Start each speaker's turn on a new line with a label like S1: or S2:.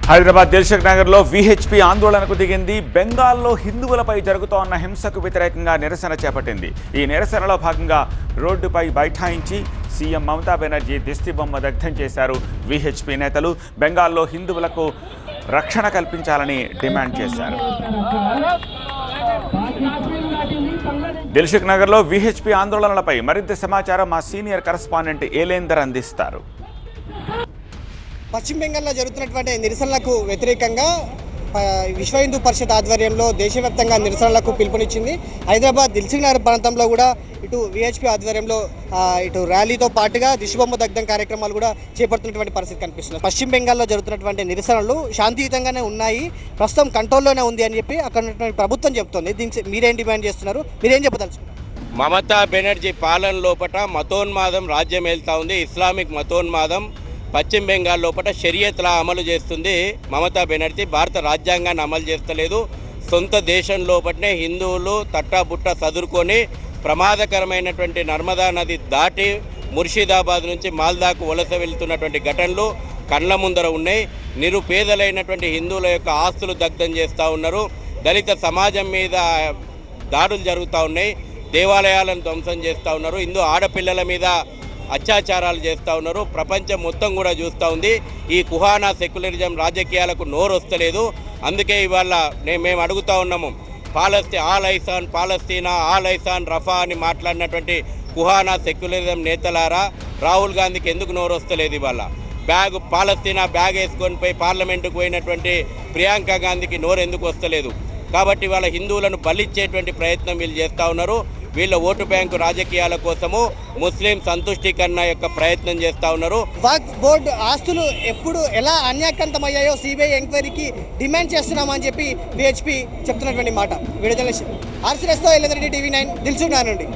S1: హైదరాబాద్ దిల్సుఖ్ నగర్లో విహెచ్పి ఆందోళనకు దిగింది. బెంగాల్లో హిందువులపై జరుగుతోన్న హింసకు వ్యతిరేకంగా నిరసన చేపట్టింది. ఈ నిరసనలో భాగంగా రోడ్డుపై బైఠాయించి సీఎం మమతా బెనర్జీ దిష్టిబొమ్మ దగ్ధం చేశారు. విహెచ్పి నేతలు బెంగాల్లో హిందువులకు రక్షణ కల్పించాలని డిమాండ్ చేశారు. దిల్సుఖ్ నగర్లో విహెచ్పి ఆందోళనలపై మరింత సమాచారం మా సీనియర్ కరెస్పాండెంట్ ఏలేందర్ అందిస్తారు.
S2: పశ్చిమ బెంగాల్లో జరుగుతున్నటువంటి నిరసనలకు వ్యతిరేకంగా విశ్వ హిందూ పరిషత్ ఆధ్వర్యంలో దేశవ్యాప్తంగా నిరసనలకు పిలుపునిచ్చింది. హైదరాబాద్ దిల్సుఖ్ నగర్ ప్రాంతంలో కూడా ఇటు విహెచ్పి ఆధ్వర్యంలో ఇటు ర్యాలీతో పాటుగా దిష్టిబొమ్మ దగ్ధం కార్యక్రమాలు కూడా చేపడుతున్నటువంటి పరిస్థితి కనిపిస్తుంది. పశ్చిమ బెంగాల్లో జరుగుతున్నటువంటి నిరసనలు శాంతియుతంగానే ఉన్నాయి, ప్రస్తుతం కంట్రోల్లోనే ఉంది అని చెప్పి అక్కడ ఉన్నటువంటి ప్రభుత్వం చెబుతోంది. దీనికి మీరేం డిమాండ్ చేస్తున్నారు, మీరేం చెప్పదలుచుకున్నారు?
S3: మమతా బెనర్జీ పాలన లోపల మతోన్మాదం రాజ్యం వెళ్తూ ఉంది. ఇస్లామిక్ మతోన్మాదం పశ్చిమ బెంగాల్ లోపల షరియత్లా అమలు చేస్తుంది మమతా బెనర్జీ. భారత రాజ్యాంగాన్ని అమలు చేస్తలేదు. సొంత దేశం లోపలనే హిందువులు తట్టాబుట్ట చదువుకొని ప్రమాదకరమైనటువంటి నర్మదా నది దాటి ముర్షిదాబాద్ నుంచి మాల్దాకు వలస వెళ్తున్నటువంటి ఘటనలు కళ్ళ ముందర ఉన్నాయి. నిరుపేదలైనటువంటి హిందువుల యొక్క ఆస్తులు దగ్ధం చేస్తూ ఉన్నారు. దళిత సమాజం మీద దాడులు జరుగుతూ ఉన్నాయి. దేవాలయాలను ధ్వంసం చేస్తూ ఉన్నారు. హిందూ ఆడపిల్లల మీద అత్యాచారాలు చేస్తూ ఉన్నారు. ప్రపంచం మొత్తం కూడా చూస్తూ ఉంది. ఈ కుహానా సెక్యులరిజం రాజకీయాలకు నోరు వస్తలేదు. అందుకే ఇవాళ మేము అడుగుతూ ఉన్నాము, పాలస్తీనా ఆల్ ఐసాన్ రఫా అని మాట్లాడినటువంటి కుహానా సెక్యులరిజం నేతలారా, రాహుల్ గాంధీకి ఎందుకు నోరు వస్తలేదు? ఇవాళ పాలస్తీనా బ్యాగ్ వేసుకొని పోయి పార్లమెంటుకు పోయినటువంటి ప్రియాంక గాంధీకి నోరు ఎందుకు వస్తలేదు? కాబట్టి ఇవాళ హిందువులను బలిచ్చేటువంటి ప్రయత్నం వీళ్ళు చేస్తూ ఉన్నారు. వీళ్ళ ఓటు బ్యాంకు రాజకీయాల కోసము ముస్లిం సంతుష్టీకరణ యొక్క ప్రయత్నం చేస్తూ ఉన్నారు.
S2: వక్ఫ్ బోర్డు ఆస్తులు ఎప్పుడు ఎలా అన్యాక్రాంతమయ్యాయో సిబిఐ ఎంక్వైరీకి డిమాండ్ చేస్తున్నామని చెప్పి విహెచ్పి చెప్తున్నటువంటి మాట. వీడియో జర్నలిస్ట్ ఆర్సీఎస్తో ఎల్లేందర్ రెడ్డి, టీవీ 9 దిల్సుఖ్ నగర్ నుండి.